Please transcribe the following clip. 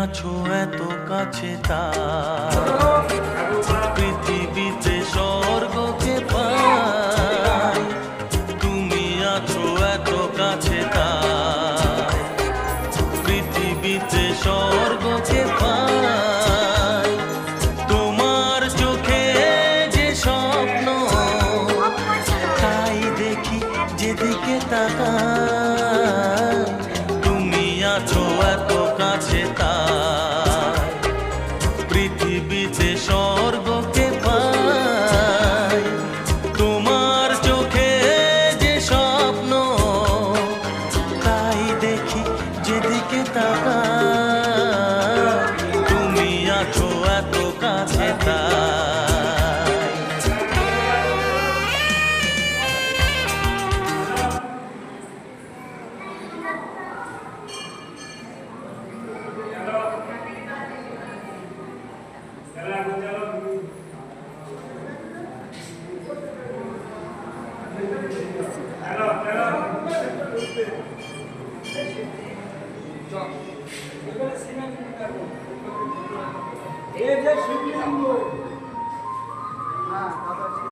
আছো এত কাছে তার পৃথিবীতে স্বর্গকে পাই। তুমি আছো এত কাছে তার পৃথিবীতে স্বর্গকে পাই। তোমার চোখে যে স্বপ্ন তাই দেখি যেদিকে তাকাই। তুমি আছো এত কাছে তাই পৃথিবীতে স্বর্গকে পাই। তোমার চোখে যে স্বপ্ন তাই দেখি যেদিকে তাকাই। তুমি আছো এত কাছে তাই। এই যে শিবলিঙ্গ